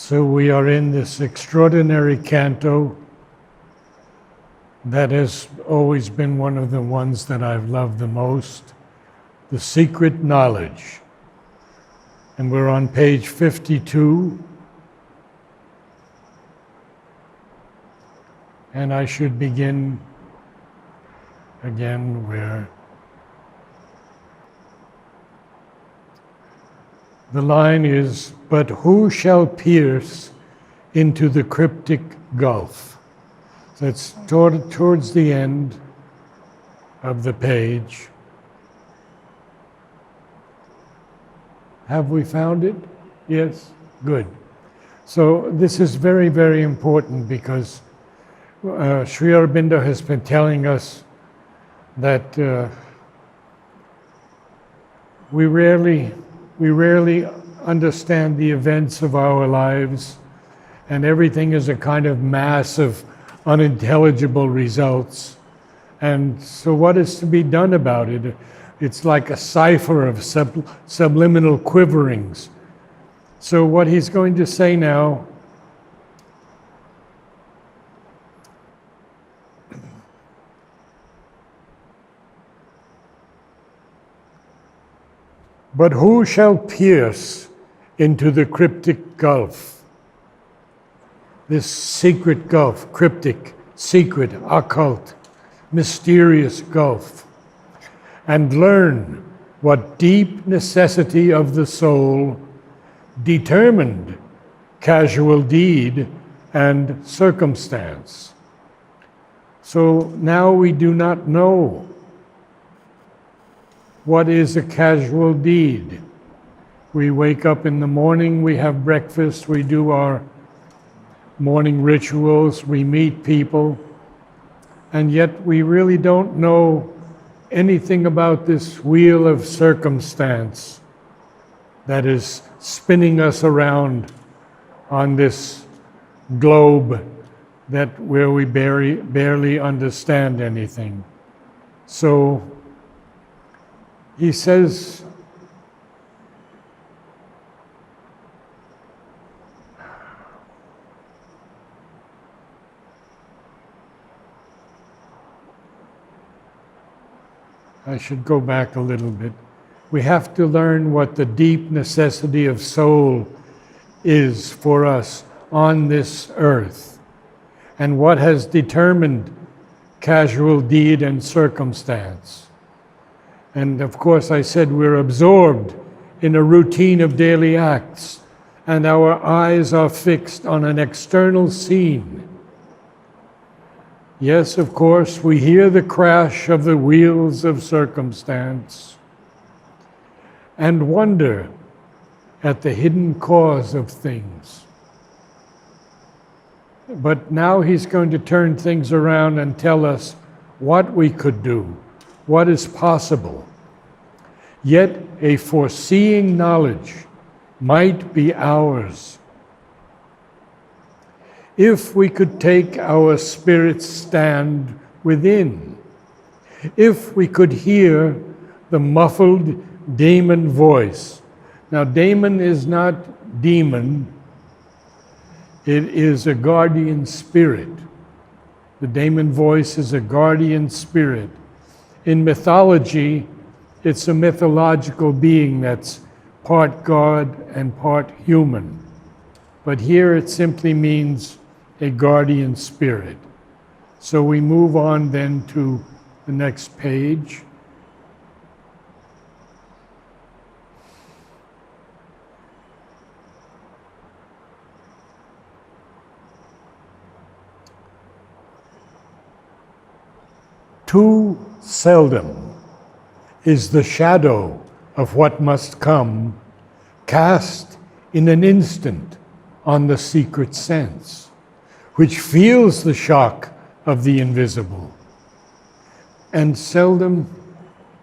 So we are in this extraordinary canto that has always been one of the ones that I've loved the most, The Secret Knowledge. And we're on page 52. And I should begin again where the line is, "But who shall pierce into the cryptic gulf?" So it's towards the end of the page. Have we found it? Yes? Good. So this is very, very important because Sri Aurobindo has been telling us that we rarely understand the events of our lives, and everything is a kind of mass of unintelligible results. And so what is to be done about it? It's like a cipher of subliminal quiverings. So what he's going to say now, "But who shall pierce into the cryptic gulf?" This secret gulf, cryptic, secret, occult, mysterious gulf, "and learn what deep necessity of the soul determined casual deed and circumstance." So now we do not know what is a casual deed. We wake up in the morning, we have breakfast, we do our morning rituals, we meet people, and yet we really don't know anything about this wheel of circumstance that is spinning us around on this globe where we barely understand anything. So he says, I should go back a little bit. We have to learn what the deep necessity of soul is for us on this earth, and what has determined casual deed and circumstance. And of course, I said we're absorbed in a routine of daily acts, and our eyes are fixed on an external scene. Yes, of course, we hear the crash of the wheels of circumstance and wonder at the hidden cause of things. But now he's going to turn things around and tell us what we could do, what is possible. Yet a foreseeing knowledge might be ours if we could take our spirit's stand within, if we could hear the muffled daemon voice. Now, daemon is not demon, it is a guardian spirit. The daemon voice is a guardian spirit. In mythology, it's a mythological being that's part God and part human. But here it simply means a guardian spirit. So we move on then to the next page. Too seldom is the shadow of what must come cast in an instant on the secret sense, which feels the shock of the invisible, and seldom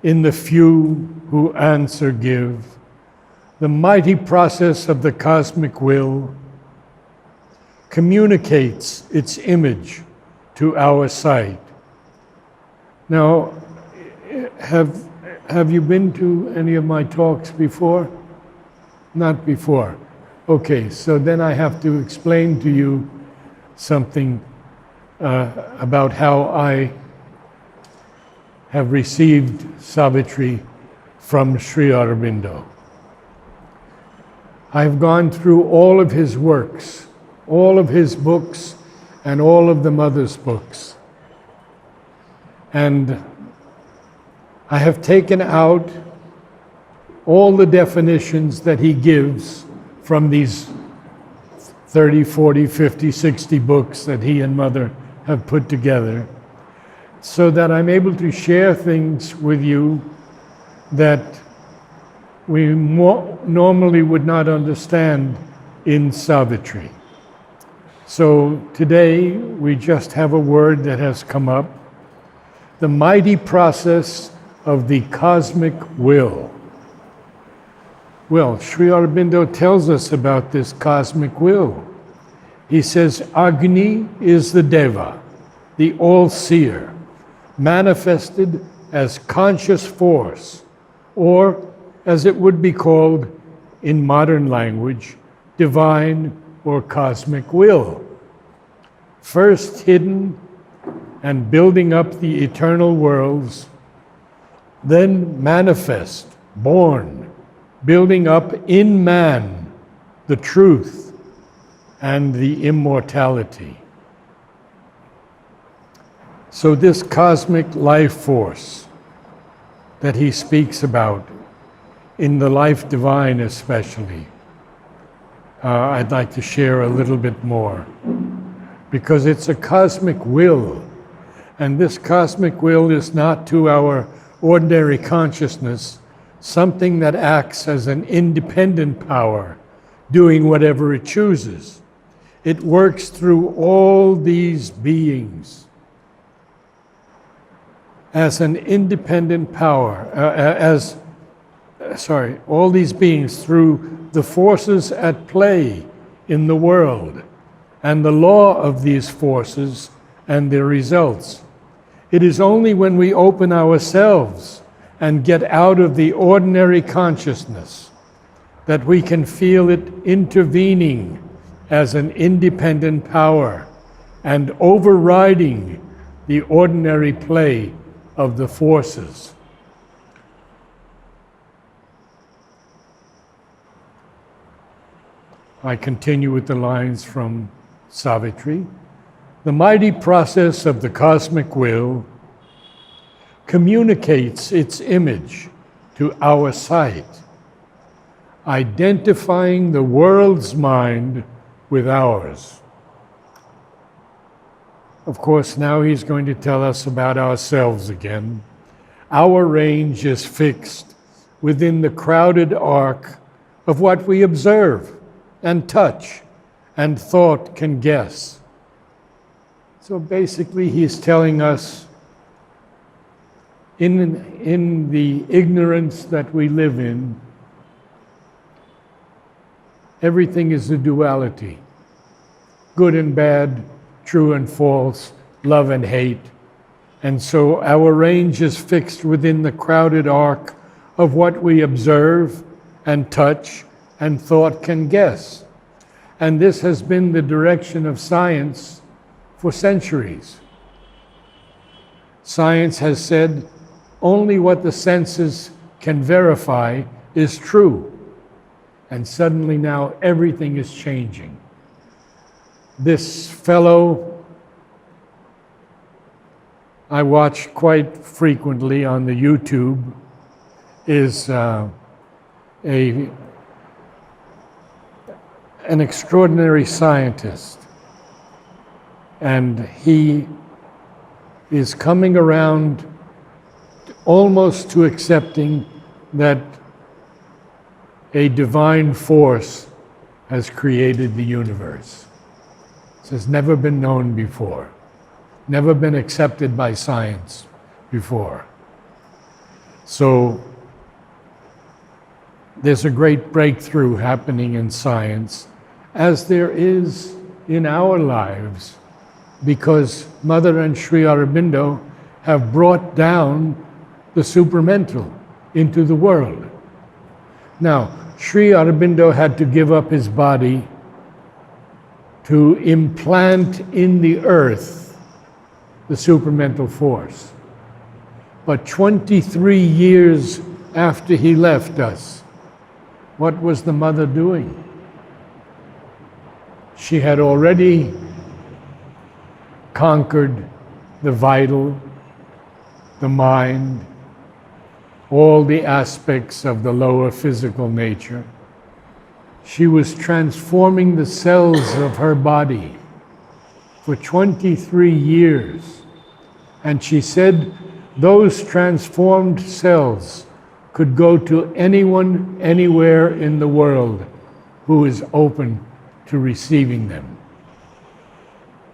in the few who answer give. The mighty process of the cosmic will communicates its image to our sight. Now, have you been to any of my talks before? Not before. Okay, so then I have to explain to you something about how I have received Savitri from Sri Aurobindo. I've gone through all of his works, all of his books, and all of the mother's books. And I have taken out all the definitions that he gives from these 30, 40, 50, 60 books that he and Mother have put together, so that I'm able to share things with you that we normally would not understand in Savitri. So today we just have a word that has come up, the mighty process of the cosmic will. Well, Sri Aurobindo tells us about this cosmic will. He says, Agni is the Deva, the all-seer, manifested as conscious force, or as it would be called in modern language, divine or cosmic will. First hidden and building up the eternal worlds, then manifest, born, building up in man the truth and the immortality. So this cosmic life force that he speaks about, in the life divine especially, I'd like to share a little bit more, because it's a cosmic will, and this cosmic will is not to our ordinary consciousness something that acts as an independent power, doing whatever it chooses. It works through all these beings as an independent power, all these beings through the forces at play in the world and the law of these forces and their results. It is only when we open ourselves and get out of the ordinary consciousness that we can feel it intervening as an independent power and overriding the ordinary play of the forces. I continue with the lines from Savitri. The mighty process of the cosmic will communicates its image to our sight, identifying the world's mind with ours. Of course, now he's going to tell us about ourselves again. Our range is fixed within the crowded arc of what we observe and touch and thought can guess. So basically, he's telling us in the ignorance that we live in, everything is a duality. Good and bad, true and false, love and hate. And so our range is fixed within the crowded arc of what we observe and touch and thought can guess. And this has been the direction of science for centuries. Science has said only what the senses can verify is true. And suddenly now everything is changing. This fellow I watch quite frequently on the YouTube is an extraordinary scientist. And he is coming around almost to accepting that a divine force has created the universe. This has never been known before, never been accepted by science before. So there's a great breakthrough happening in science, as there is in our lives, because Mother and Sri Aurobindo have brought down the supramental into the world. Now, Sri Aurobindo had to give up his body to implant in the earth the supramental force. But 23 years after he left us, what was the mother doing? She had already conquered the vital, the mind, all the aspects of the lower physical nature. She was transforming the cells of her body for 23 years. And she said those transformed cells could go to anyone, anywhere in the world who is open to receiving them.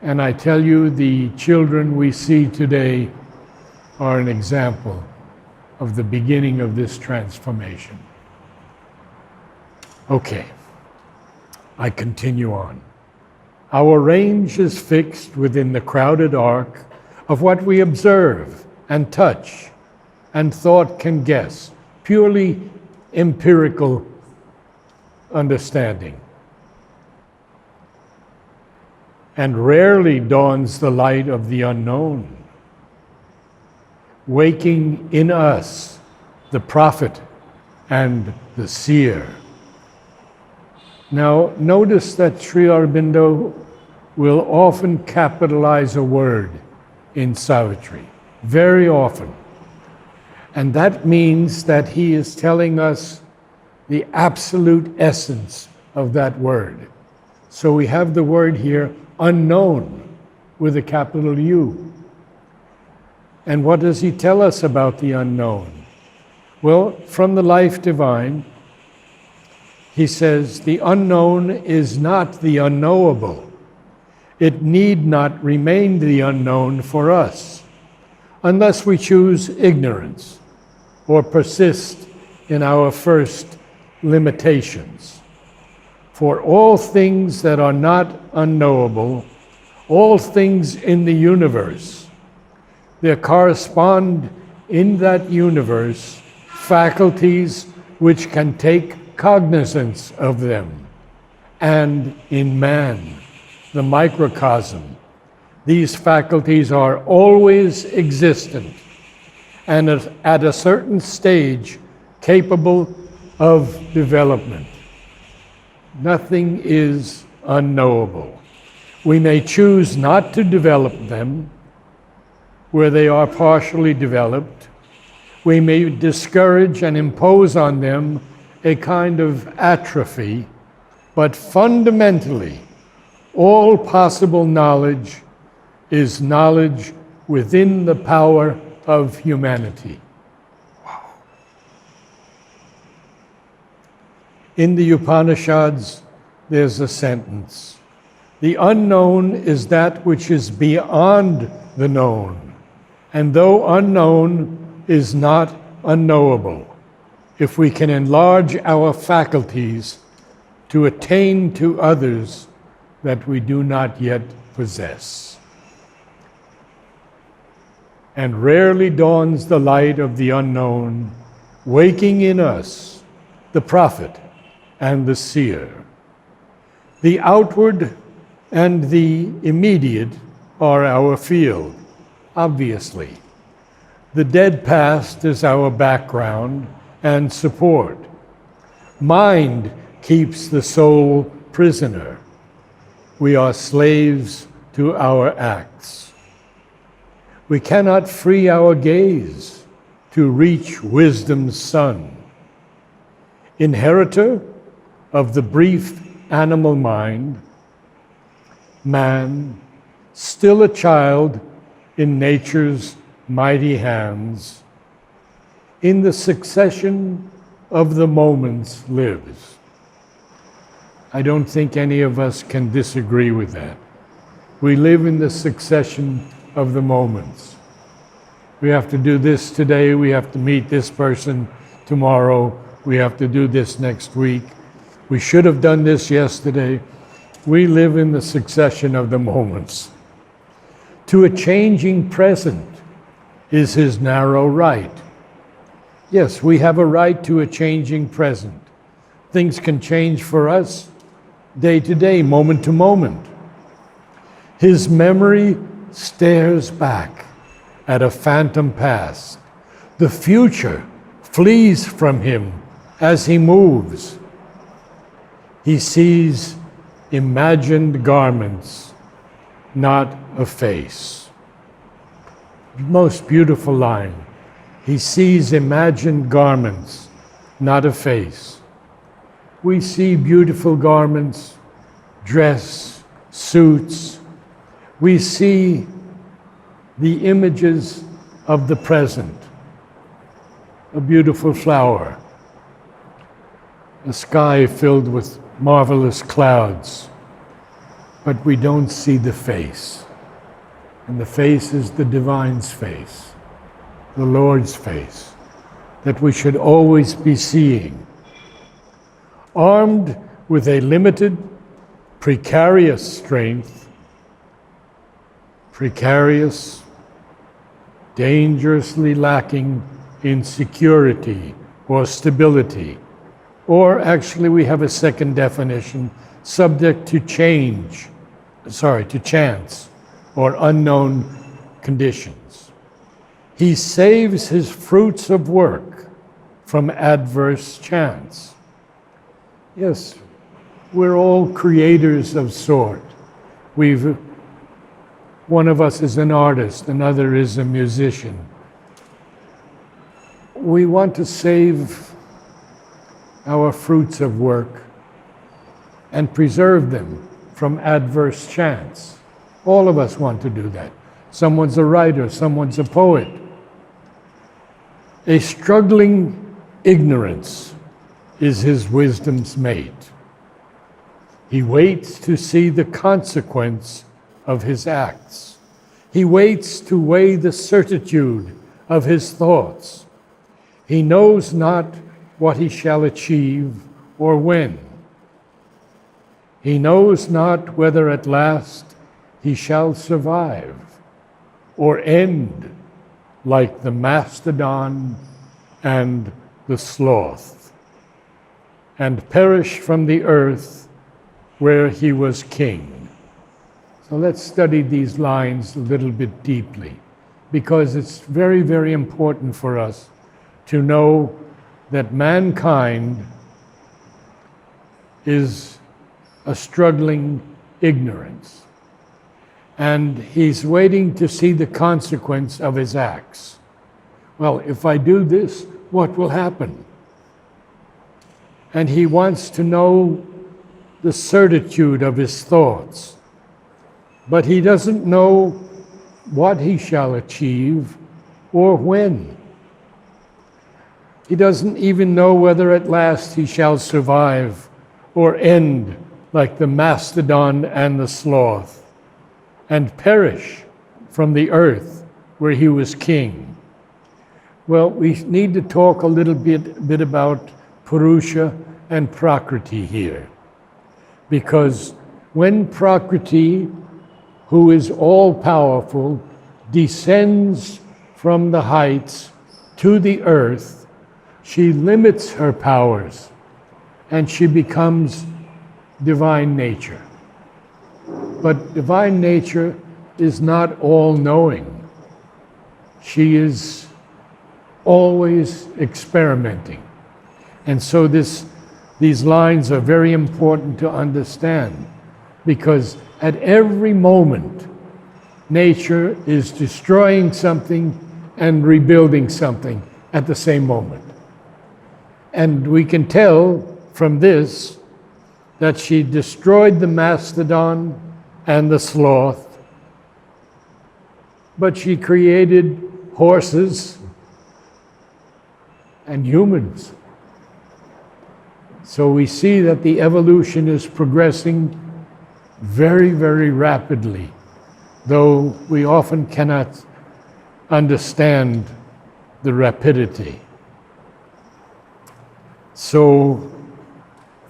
And I tell you, the children we see today are an example of the beginning of this transformation. Okay, I continue on. Our range is fixed within the crowded arc of what we observe and touch and thought can guess, purely empirical understanding. And rarely dawns the light of the unknown, waking in us the prophet and the seer. Now, notice that Sri Aurobindo will often capitalize a word in Savitri, very often. And that means that he is telling us the absolute essence of that word. So we have the word here, unknown, with a capital U. And what does he tell us about the unknown? Well, from the Life Divine, he says, the unknown is not the unknowable. It need not remain the unknown for us, unless we choose ignorance or persist in our first limitations. For all things that are not unknowable, all things in the universe, there correspond in that universe faculties which can take cognizance of them. And in man, the microcosm, these faculties are always existent and at a certain stage capable of development. Nothing is unknowable. We may choose not to develop them where they are partially developed. We may discourage and impose on them a kind of atrophy, but fundamentally, all possible knowledge is knowledge within the power of humanity. Wow. In the Upanishads, there's a sentence. The unknown is that which is beyond the known, and though unknown is not unknowable, if we can enlarge our faculties to attain to others that we do not yet possess. And rarely dawns the light of the unknown, waking in us the prophet and the seer. The outward and the immediate are our field, obviously. The dead past is our background and support. Mind keeps the soul prisoner. We are slaves to our acts. We cannot free our gaze to reach wisdom's sun. Inheritor of the brief animal mind, man, still a child in nature's mighty hands, in the succession of the moments lives. I don't think any of us can disagree with that. We live in the succession of the moments. We have to do this today, we have to meet this person tomorrow, we have to do this next week. We should have done this yesterday. We live in the succession of the moments. To a changing present is his narrow right. Yes, we have a right to a changing present, Things can change for us day to day, moment to moment. His memory stares back at a phantom past. The future flees from him as he moves. He sees imagined garments, not a face. Most beautiful line. He sees imagined garments, not a face. We see beautiful garments, dress, suits. We see the images of the present. A beautiful flower, a sky filled with marvelous clouds, but we don't see the face. And the face is the divine's face, the Lord's face, that we should always be seeing. Armed with a limited, precarious strength, precarious, dangerously lacking in security or stability, or actually we have a second definition, subject to chance or unknown conditions. He saves his fruits of work from adverse chance. Yes, we're all creators of sort. One of us is an artist, another is a musician. We want to save our fruits of work and preserve them from adverse chance. All of us want to do that. Someone's a writer, someone's a poet. A struggling ignorance is his wisdom's mate. He waits to see the consequence of his acts. He waits to weigh the certitude of his thoughts. He knows not what he shall achieve or when. He knows not whether at last he shall survive or end like the mastodon and the sloth, and perish from the earth where he was king. So let's study these lines a little bit deeply, because it's very, very important for us to know that mankind is a struggling ignorance. And he's waiting to see the consequence of his acts. Well, if I do this, what will happen? And he wants to know the certitude of his thoughts. But he doesn't know what he shall achieve or when. He doesn't even know whether at last he shall survive or end like the mastodon and the sloth, and perish from the earth where he was king. Well, we need to talk a little bit about Purusha and Prakriti here. Because when Prakriti, who is all-powerful, descends from the heights to the earth, she limits her powers and she becomes divine nature. But divine nature is not all-knowing. She is always experimenting. And so these lines are very important to understand, because at every moment, nature is destroying something and rebuilding something at the same moment. And we can tell from this that she destroyed the mastodon and the sloth, but she created horses and humans. So we see that the evolution is progressing very, very rapidly, though we often cannot understand the rapidity. So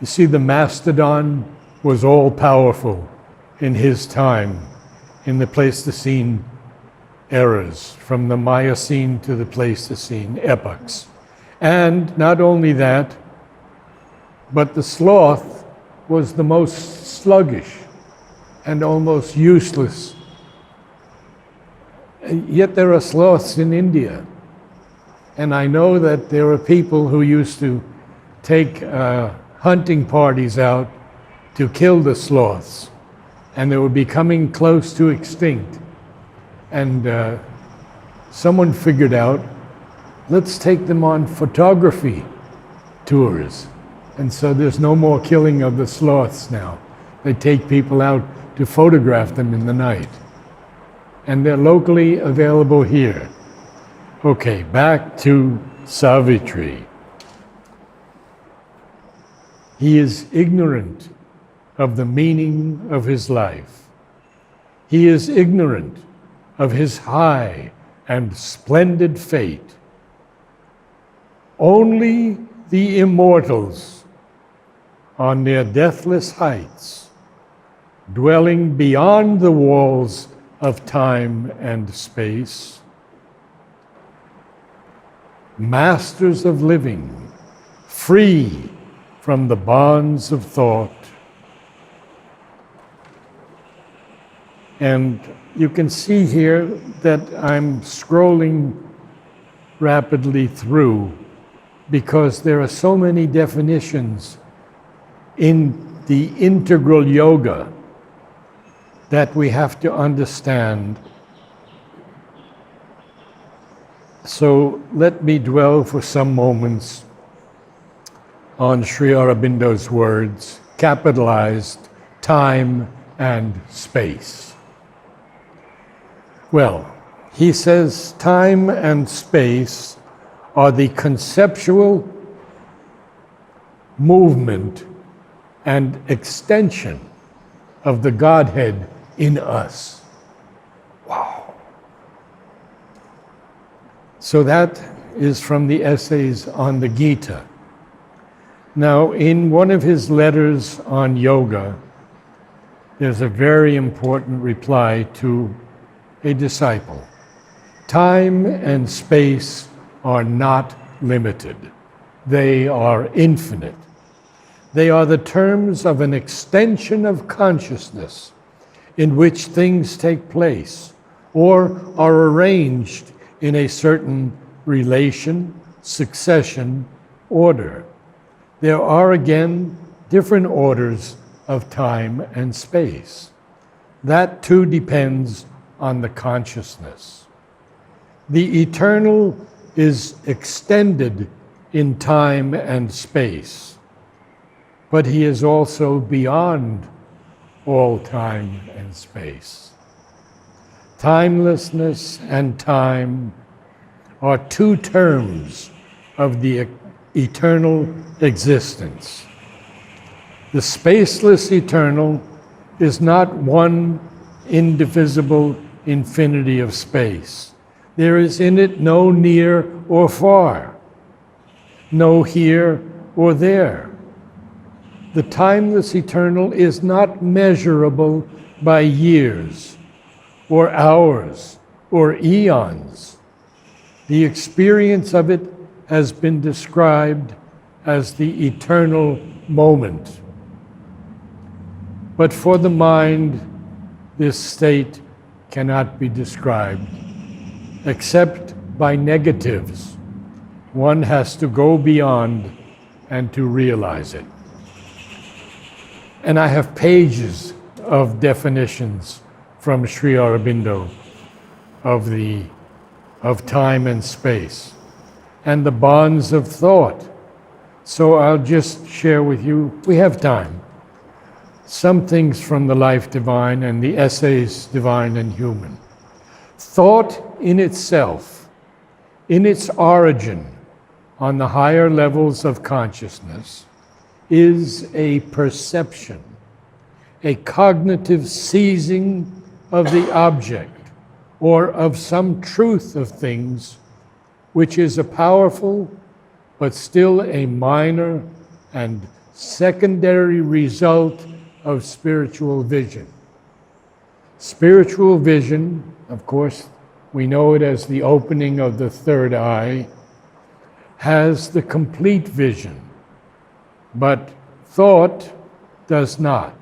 you see, the mastodon was all-powerful in his time, in the Pleistocene eras, from the Miocene to the Pleistocene epochs. And not only that, But the sloth was the most sluggish and almost useless. Yet there are sloths in India. And I know that there are people who used to take hunting parties out to kill the sloths. And they were becoming close to extinct. And someone figured out, let's take them on photography tours. And so there's no more killing of the sloths now. They take people out to photograph them in the night. And they're locally available here. Okay, back to Savitri. He is ignorant of the meaning of his life. He is ignorant of his high and splendid fate. Only the immortals on their deathless heights, dwelling beyond the walls of time and space, masters of living, free from the bonds of thought. And you can see here that I'm scrolling rapidly through because there are so many definitions in the integral yoga that we have to understand. So let me dwell for some moments on Sri Aurobindo's words, capitalized time and space. Well, he says time and space are the conceptual movement and extension of the Godhead in us. Wow. So that is from the essays on the Gita. Now, in one of his letters on yoga, there's a very important reply to a disciple. Time and space are not limited. They are infinite. They are the terms of an extension of consciousness in which things take place or are arranged in a certain relation, succession, order. There are again different orders of time and space. That too depends on the consciousness. The eternal is extended in time and space, but he is also beyond all time and space. Timelessness and time are two terms of the eternal existence. The spaceless eternal is not one indivisible infinity of space. There is in it no near or far, no here or there. The timeless eternal is not measurable by years or hours or eons. The experience of it has been described as the eternal moment. But for the mind, this state cannot be described except by negatives. One has to go beyond and to realize it. And I have pages of definitions from Sri Aurobindo of time and space and the bonds of thought. So I'll just share with you, we have time, some things from the Life Divine and the Essays Divine and Human. Thought in itself, in its origin on the higher levels of consciousness, is a perception, a cognitive seizing of the object or of some truth of things, which is a powerful but still a minor and secondary result of spiritual vision. Spiritual vision, of course, we know it as the opening of the third eye, has the complete vision. But Thought does not.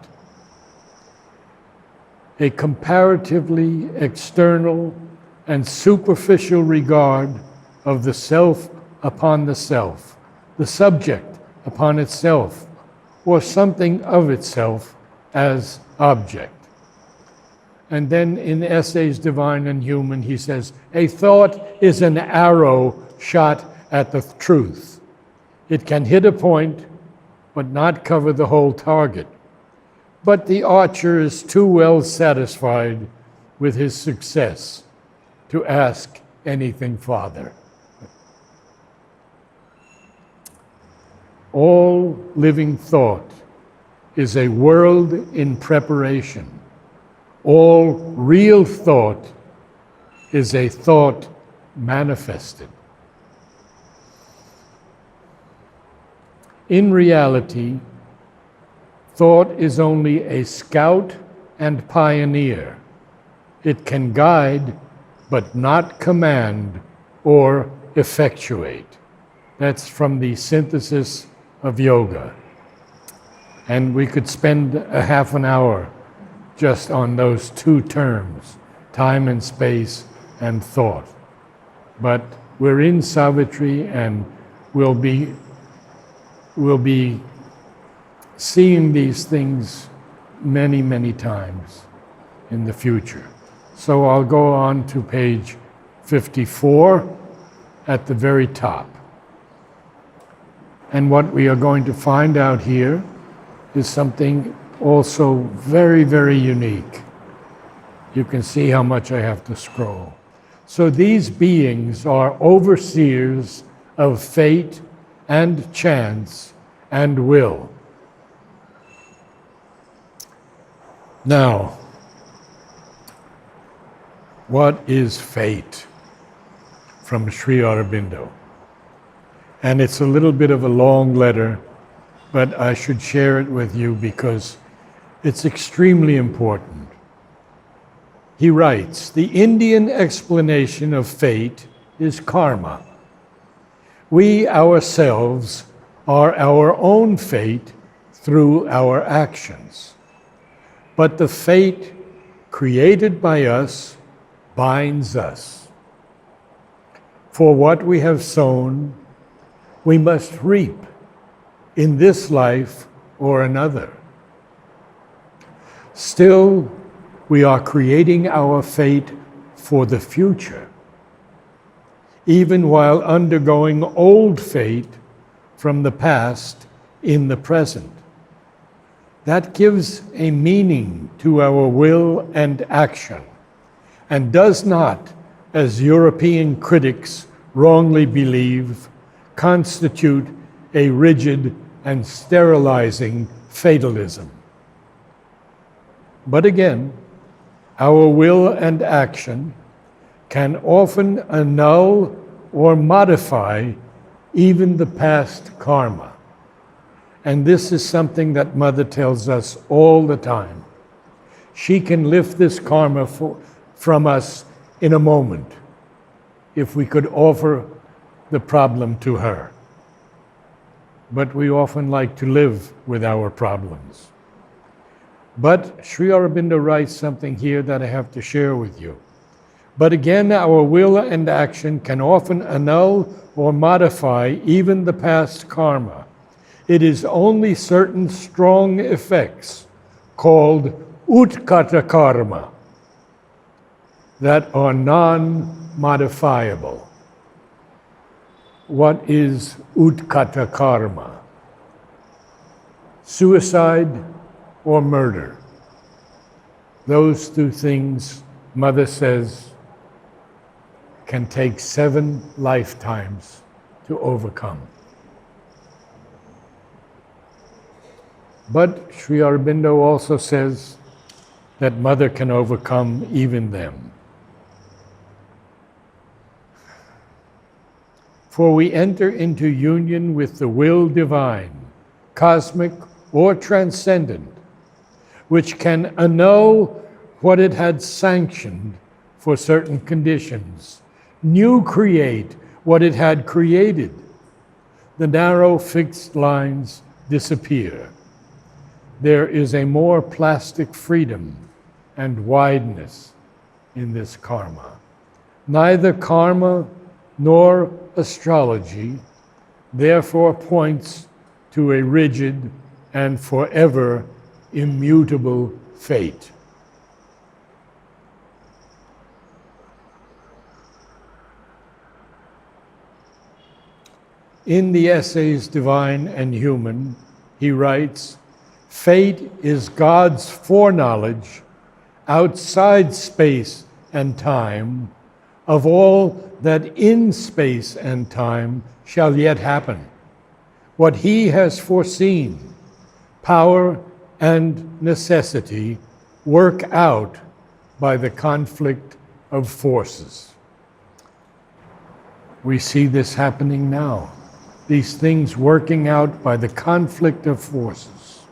A comparatively external and superficial regard of the self upon the self, the subject upon itself, or something of itself as object. And then in Essays Divine and Human, he says, a thought is an arrow shot at the truth. It can hit a point, but not cover the whole target. But the archer is too well satisfied with his success to ask anything farther. All living thought is a world in preparation. All real thought is a thought manifested. In reality, thought is only a scout and pioneer. It can guide, but not command or effectuate. That's from the Synthesis of Yoga. And we could spend a half an hour just on those two terms, time and space and thought. But we're in Savitri, and we'll be seeing these things many, many times in the future. So I'll go on to page 54 at the very top. And what we are going to find out here is something also very, very unique. You can see how much I have to scroll. So these beings are overseers of fate and chance and will. Now, what is fate? From Sri Aurobindo. And it's a little bit of a long letter, but I should share it with you because it's extremely important. He writes, the Indian explanation of fate is karma. We ourselves are our own fate through our actions. But the fate created by us binds us. For what we have sown, we must reap in this life or another. Still, we are creating our fate for the future, even while undergoing old fate from the past in the present. That gives a meaning to our will and action, and does not, as European critics wrongly believe, constitute a rigid and sterilizing fatalism. But again, our will and action can often annul or modify even the past karma. And this is something that Mother tells us all the time. She can lift this karma from us in a moment if we could offer the problem to her. But we often like to live with our problems. But Sri Aurobindo writes something here that I have to share with you. But again, our will and action can often annul or modify even the past karma. It is only certain strong effects, called utkata karma, that are non-modifiable. What is utkata karma? Suicide or murder. Those two things, Mother says, can take 7 lifetimes to overcome. But Sri Aurobindo also says that Mother can overcome even them. For we enter into union with the will divine, cosmic or transcendent, which can annul what it had sanctioned for certain conditions, new create what it had created. The narrow fixed lines disappear. there is a more plastic freedom and wideness in this karma. Neither karma nor astrology therefore points to a rigid and forever immutable fate. In the essays Divine and Human, he writes, "Fate is God's foreknowledge outside space and time of all that in space and time shall yet happen. What he has foreseen, power and necessity work out by the conflict of forces." We see this happening now. These things working out by the conflict of forces.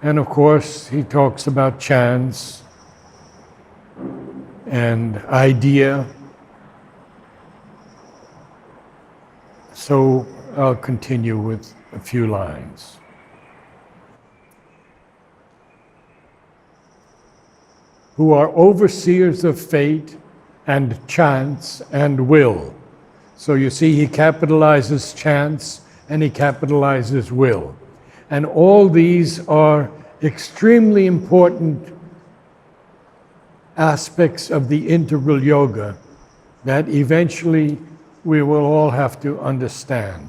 And of course, he talks about chance and idea. So I'll continue with a few lines. Who are overseers of fate and chance and will. So you see, he capitalizes chance and he capitalizes will. And all these are extremely important aspects of the integral yoga that eventually we will all have to understand.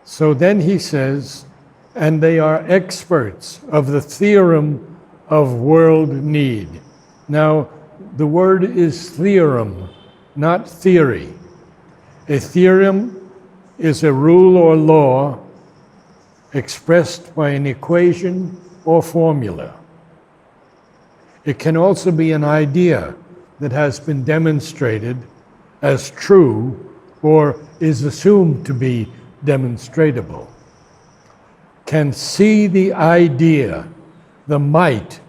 So then he says, and they are experts of the theorem of world need. Now, the word is theorem, not theory. A theorem is a rule or law expressed by an equation or formula. It can also be an idea that has been demonstrated as true or is assumed to be demonstratable. Can see the idea, the might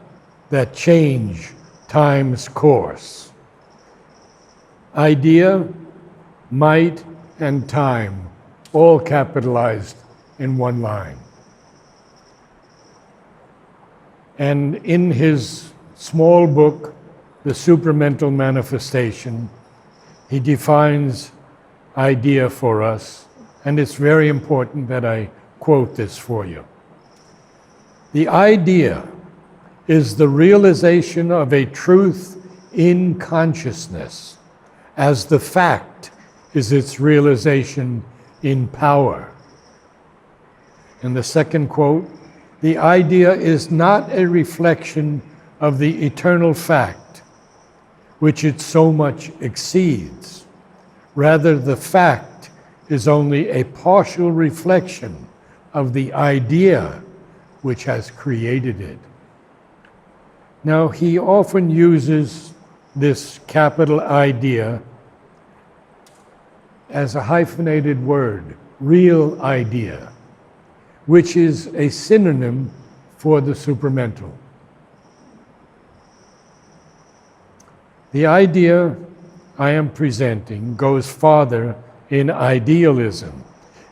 that change time's course. Idea, might, and time, all capitalized in one line. And in his small book, The Supramental Manifestation, he defines idea for us, and it's very important that I quote this for you. The idea is the realization of a truth in consciousness, as the fact is its realization in power. And the second quote, the idea is not a reflection of the eternal fact, which it so much exceeds. Rather, the fact is only a partial reflection of the idea which has created it. Now, he often uses this capital idea as a hyphenated word, real idea, which is a synonym for the supramental. The idea I am presenting goes farther in idealism.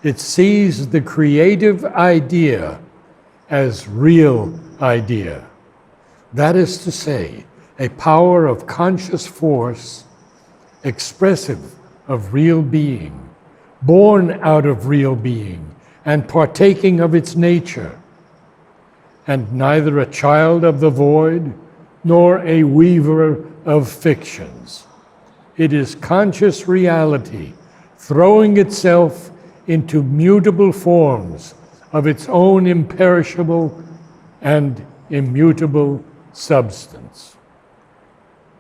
It sees the creative idea as real idea. That is to say, a power of conscious force expressive of real being, born out of real being, and partaking of its nature, and neither a child of the void nor a weaver of fictions. It is conscious reality throwing itself into mutable forms of its own imperishable and immutable substance.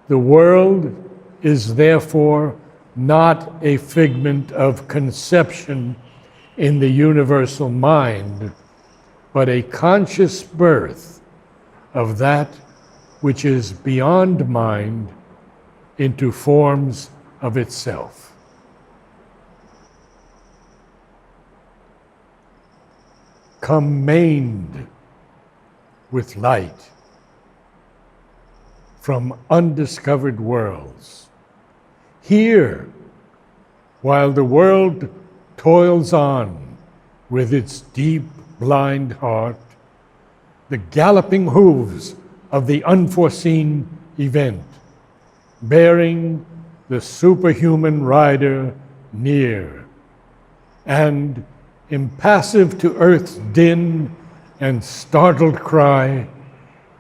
The world is therefore not a figment of conception in the universal mind, but a conscious birth of that which is beyond mind into forms of itself. Come maned with light from undiscovered worlds. Here, while the world toils on with its deep, blind heart, the galloping hooves of the unforeseen event, bearing the superhuman rider near, and impassive to earth's din and startled cry,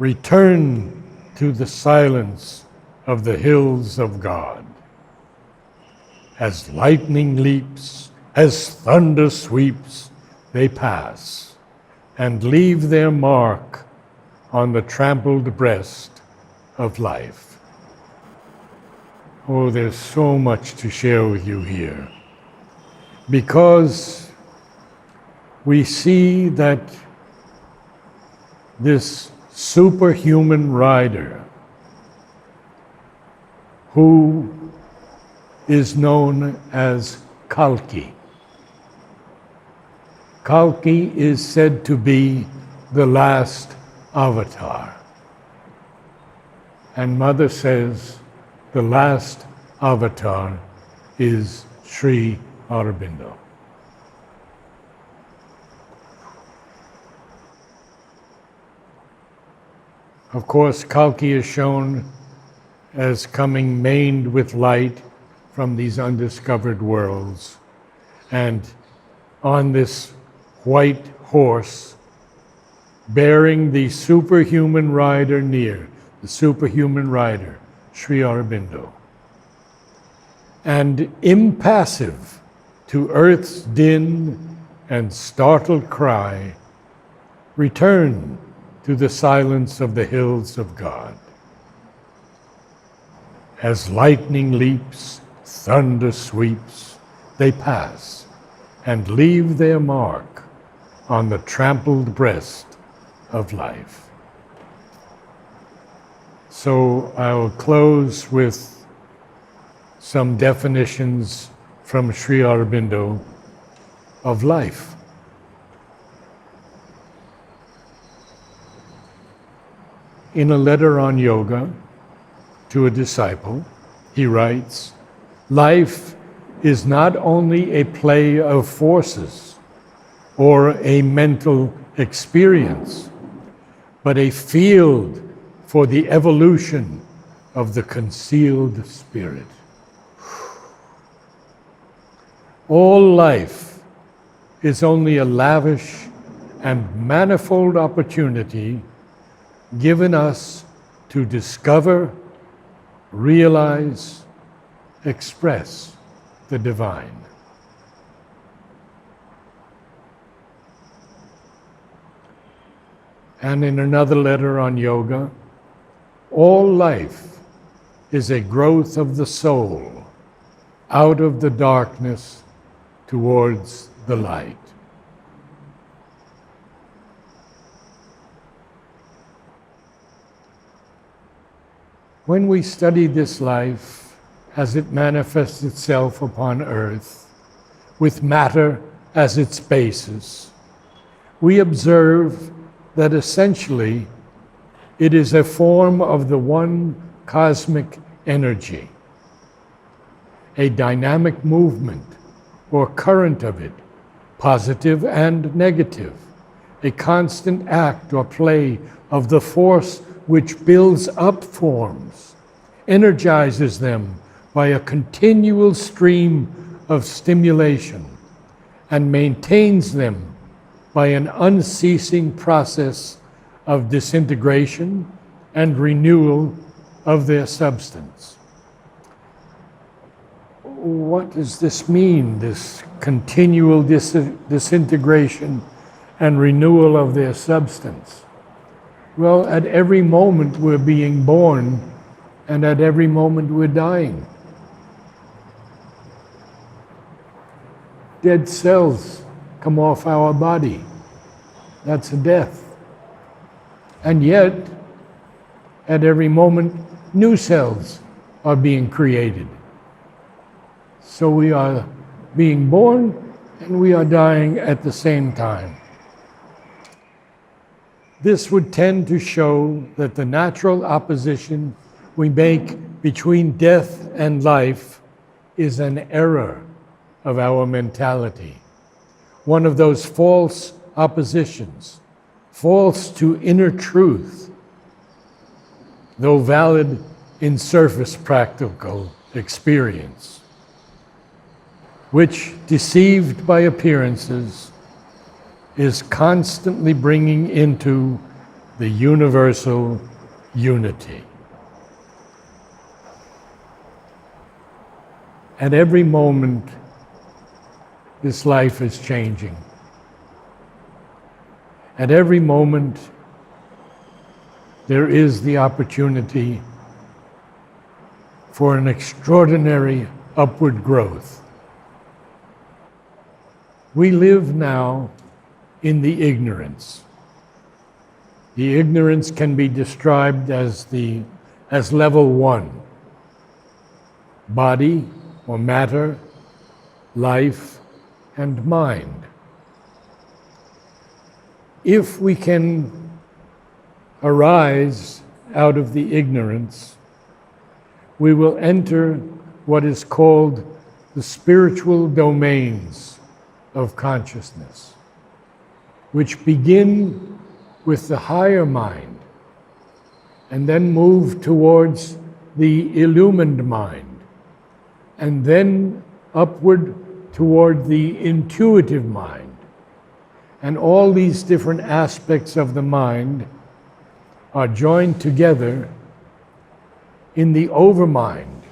return to the silence of the hills of God. As lightning leaps, as thunder sweeps, they pass and leave their mark on the trampled breast of life. Oh, there's so much to share with you here, because we see that this superhuman rider, who is known as Kalki. Kalki is said to be the last avatar. And Mother says the last avatar is Sri Aurobindo. Of course, Kalki is shown as coming maned with light from these undiscovered worlds. And on this white horse, bearing the superhuman rider near, the superhuman rider, Sri Aurobindo. And impassive to earth's din and startled cry, return to the silence of the hills of God. As lightning leaps, thunder sweeps, they pass and leave their mark on the trampled breast of life. So I'll close with some definitions from Sri Aurobindo of life. In a letter on yoga to a disciple, he writes, "Life is not only a play of forces or a mental experience, but a field for the evolution of the concealed spirit. All life is only a lavish and manifold opportunity given us to discover, realize, express the divine." And in another letter on yoga, all life is a growth of the soul out of the darkness towards the light. When we study this life as it manifests itself upon earth, with matter as its basis, we observe that essentially it is a form of the one cosmic energy, a dynamic movement or current of it, positive and negative, a constant act or play of the force which builds up forms, energizes them by a continual stream of stimulation, and maintains them by an unceasing process of disintegration and renewal of their substance. What does this mean, this continual disintegration and renewal of their substance? Well, at every moment we're being born, and at every moment we're dying. Dead cells come off our body. That's a death. And yet, at every moment, new cells are being created. So we are being born and we are dying at the same time. This would tend to show that the natural opposition we make between death and life is an error of our mentality. one of those false oppositions, false to inner truth, though valid in surface practical experience, which, deceived by appearances, is constantly bringing into the universal unity. At every moment, this life is changing. At every moment, there is the opportunity for an extraordinary upward growth. We live now in the ignorance. The ignorance can be described as level 1. Body or matter, life, and mind. If we can arise out of the ignorance, we will enter what is called the spiritual domains of consciousness, which begin with the higher mind and then move towards the illumined mind, and then upward toward the intuitive mind. And all these different aspects of the mind are joined together in the overmind.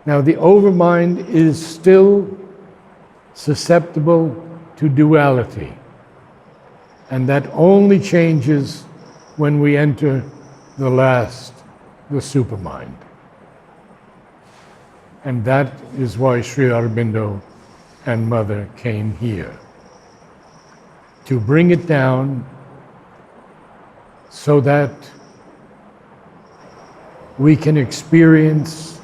Now, the overmind is still susceptible to duality, and that only changes when we enter the supermind. And that is why Sri Aurobindo and Mother came here, to bring it down so that we can experience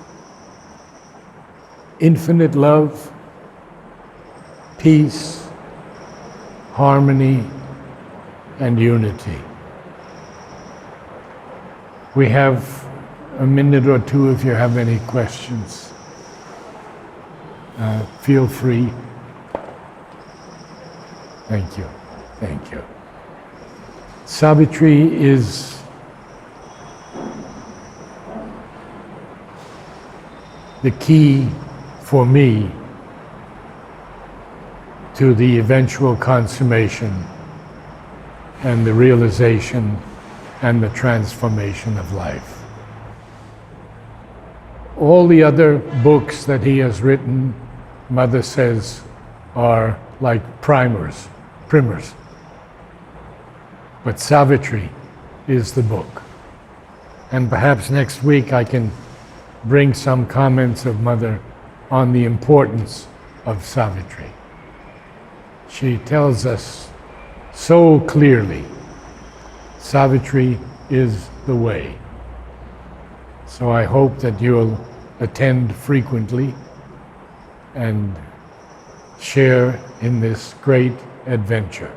infinite love, peace, harmony, and unity. We have a minute or two if you have any questions. Feel free. Thank you. Thank you. Savitri is the key for me to the eventual consummation and the realization and the transformation of life. All the other books that he has written, Mother says, are like primers. But Savitri is the book. And perhaps next week I can bring some comments of Mother on the importance of Savitri. She tells us so clearly, Savitri is the way. So I hope that you'll attend frequently and share in this great adventure.